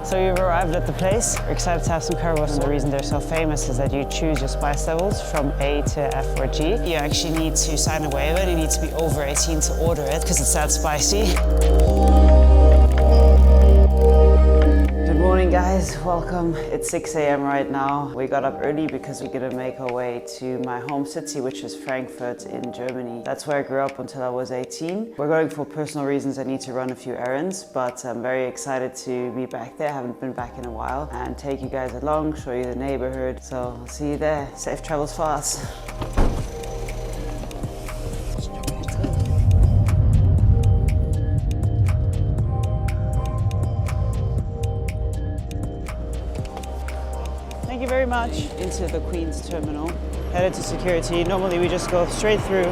So we've arrived at the place. We're excited to have some currywurst. And the reason they're so famous is that you choose your spice levels from A to F or G. You actually need to sign a waiver and you need to be over 18 to order it because it's that spicy. Good morning guys, welcome. It's 6 a.m. right now. We got up early because we're gonna make our way to my home city, which is Frankfurt in Germany. That's where I grew up until I was 18. We're going for personal reasons. I need to run a few errands, but I'm very excited to be back there. I haven't been back in a while and take you guys along, show you the neighborhood. So I'll see you there. Safe travels for us. Thank you very much. Into the Queen's terminal, headed to security. Normally we just go straight through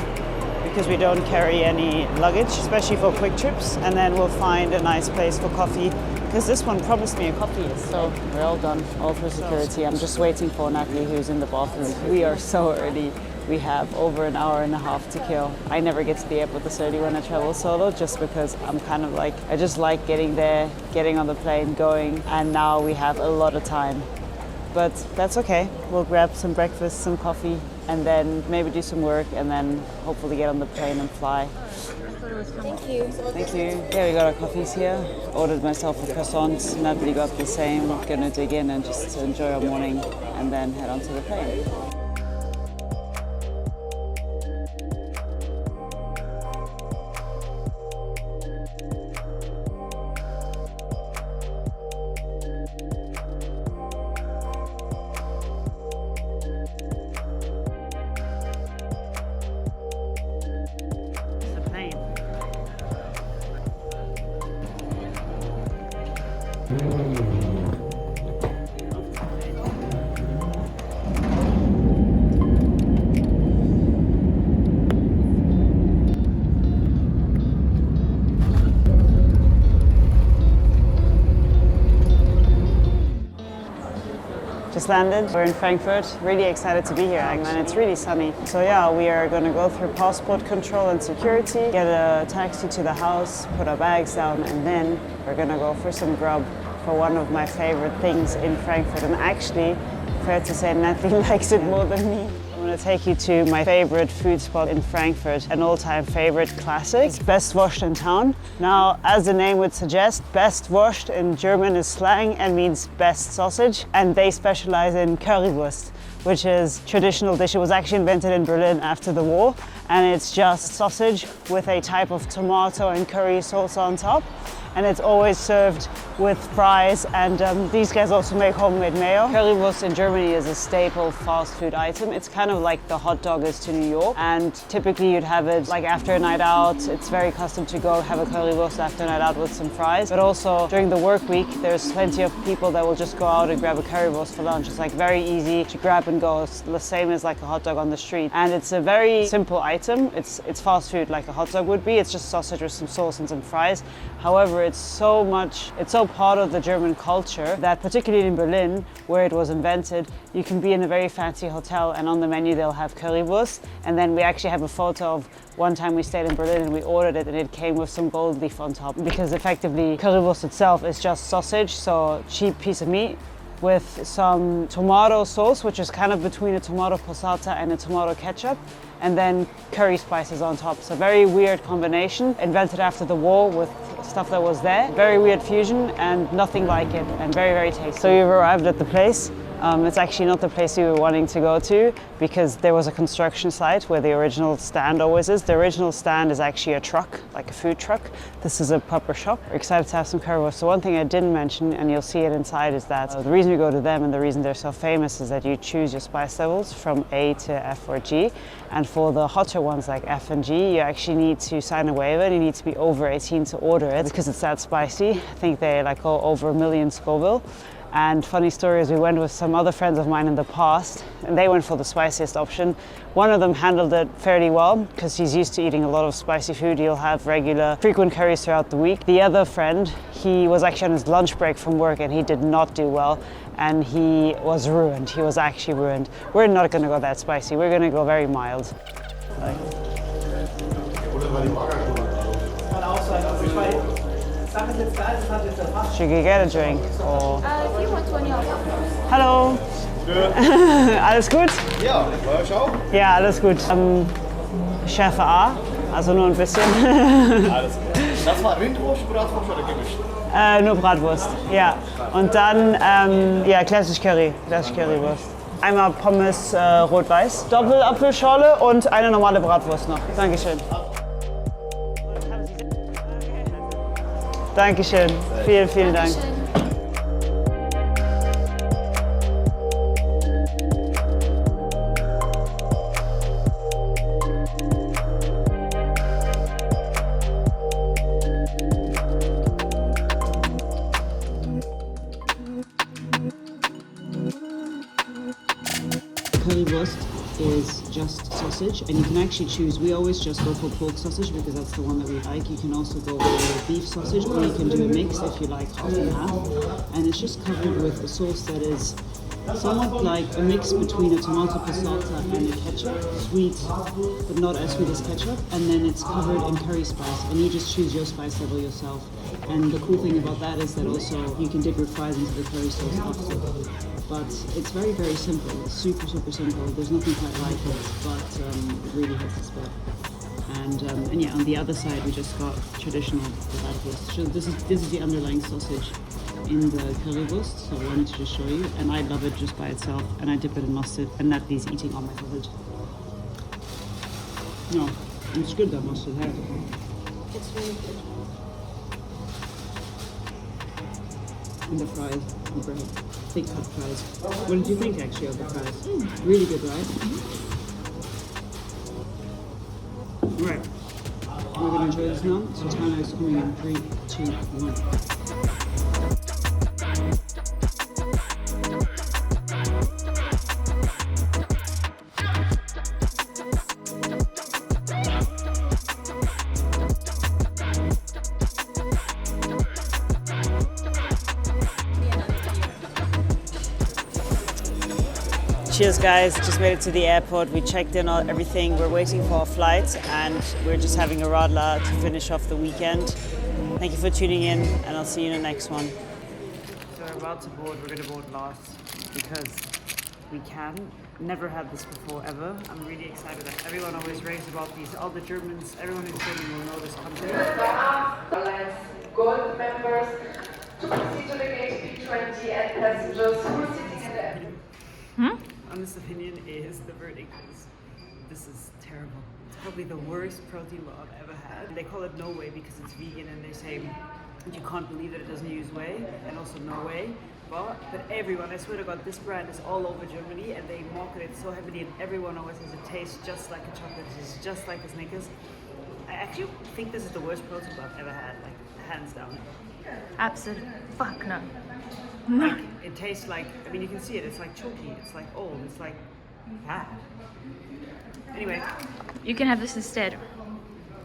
because we don't carry any luggage, especially for quick trips. And then we'll find a nice place for coffee because this one promised me a coffee yesterday. So we're all done, all through security. I'm just waiting for Natalie who's in the bathroom. We are so early. We have over an hour and a half to kill. I never get to the airport this early when I travel solo just because I'm kind of like, I just like getting there, getting on the plane, going, and now we have a lot of time. But that's okay. We'll grab some breakfast, some coffee, and then maybe do some work, and then hopefully get on the plane and fly. Thank you. Thank you. Yeah, we got our coffees here. Ordered myself a croissant. Natalie got the same. Gonna dig in and just enjoy our morning, and then head onto the plane. Just landed. We're in Frankfurt. Really excited to be here, and it's really sunny. So yeah, we are going to go through passport control and security, get a taxi to the house, put our bags down, and then we're going to go for some grub for one of my favorite things in Frankfurt. And actually, fair to say, Natalie likes it more than me. I'm going to take you to my favorite food spot in Frankfurt, an all-time favorite classic. It's Best Wurst in town. Now, as the name would suggest, Best Wurst in German is slang and means best sausage, and they specialize in Currywurst, which is a traditional dish. It was actually invented in Berlin after the war, and it's just sausage with a type of tomato and curry sauce on top. And it's always served with fries, and these guys also make homemade mayo. Currywurst in Germany is a staple fast food item. It's kind of like the hot dog is to New York, and typically you'd have it like after a night out. It's very custom to go have a currywurst after a night out with some fries, but also during the work week there's plenty of people that will just go out and grab a currywurst for lunch. It's like very easy to grab and go. It's the same as like a hot dog on the street, and it's a very simple item. It's fast food like a hot dog would be. It's just sausage with some sauce and some fries. However, it's so part of the German culture that particularly in Berlin, where it was invented, you can be in a very fancy hotel and on the menu they'll have currywurst. And then we actually have a photo of one time we stayed in Berlin and we ordered it and it came with some gold leaf on top, because effectively currywurst itself is just sausage, so cheap piece of meat with some tomato sauce, which is kind of between a tomato passata and a tomato ketchup, and then curry spices on top. So very weird combination, invented after the war with stuff that was there. Very weird fusion and nothing like it, and very, very tasty. So you've arrived at the place. It's actually not the place we were wanting to go to because there was a construction site where the original stand always is. The original stand is actually a truck, like a food truck. This is a proper shop. We're excited to have some currywurst. So one thing I didn't mention, and you'll see it inside, is that the reason we go to them and the reason they're so famous is that you choose your spice levels from A to F or G. And for the hotter ones like F and G, you actually need to sign a waiver. You need to be over 18 to order it because it's that spicy. I think they like go over 1 million Scoville. And funny story is we went with some other friends of mine in the past and they went for the spiciest option. One of them handled it fairly well because he's used to eating a lot of spicy food. He'll have frequent curries throughout the week. The other friend, he was actually on his lunch break from work and he did not do well and he was ruined. He was actually ruined. We're not going to go that spicy. We're going to go very mild. Sache Should we get a drink? Or... If you want one, ja. Hallo. Alles gut? Ja, bei euch auch? Ja, alles gut. Schärfe A, also nur ein bisschen. Alles klar. Das war Rindwurst, Bratwurst oder gemischt? Nur Bratwurst, ja. Und dann, ja, klassisch Currywurst. Einmal Pommes rot-weiß, Doppelapfelschorle und eine normale Bratwurst noch. Dankeschön. Dankeschön. Vielen, vielen Dank. Currywurst is just sausage, and you can actually choose. We always just go for pork sausage because that's the one that we like. You can also go for beef sausage, or you can do a mix if you like half and half. And it's just covered with a sauce that is somewhat like a mix between a tomato passata and a ketchup, sweet but not as sweet as ketchup. And then it's covered in curry spice, and you just choose your spice level yourself. And the cool thing about that is that also you can dip your fries into the curry sauce after. But it's very, very simple. It's super, super simple. There's nothing quite like it, but it really hits the spot. And yeah, on the other side we just got traditional bratwurst. So this is the underlying sausage in the Currywurst. So I wanted to just show you, and I love it just by itself. And I dip it in mustard, and Natalie's eating all my sausage. No, it's good that mustard has. It's really good. And the fries, the bread, big cut fries. What did you think actually of the fries? Really good, right? Right, we're gonna enjoy this now. So Tana is coming in 3, 2, 1. Cheers guys, just made it to the airport. We checked in on everything. We're waiting for our flight and we're just having a radler to finish off the weekend. Thank you for tuning in and I'll see you in the next one. So we're about to board. We're going to board last because we can. Never had this before ever. I'm really excited that everyone always raves about these. All the Germans, everyone who's German will know this company. Gold members to proceed to the gate B20 and passengers who are sitting in there. Honest opinion is the verdict is this is terrible. It's probably the worst protein bar I've ever had. They call it no whey because it's vegan and they say you can't believe that it doesn't use whey and also no whey. But everyone, I swear to God, this brand is all over Germany and they market it so heavily and everyone always says it tastes just like a chocolate, it's just like a Snickers. I actually think this is the worst protein bar I've ever had, like hands down. Absolutely. Fuck no. Like, it tastes like, I mean you can see it, it's like chalky, it's like old, it's like bad. Anyway. You can have this instead.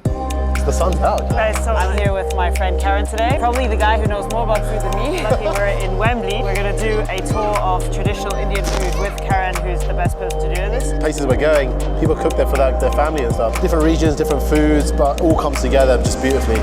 The sun's out. Guys, so I'm here with my friend Karen today. Probably the guy who knows more about food than me. Lucky we're in Wembley. We're gonna do a tour of traditional Indian food with Karen, who's the best person to do this. Places we're going, people cook there for their family and stuff. Different regions, different foods, but all comes together just beautifully.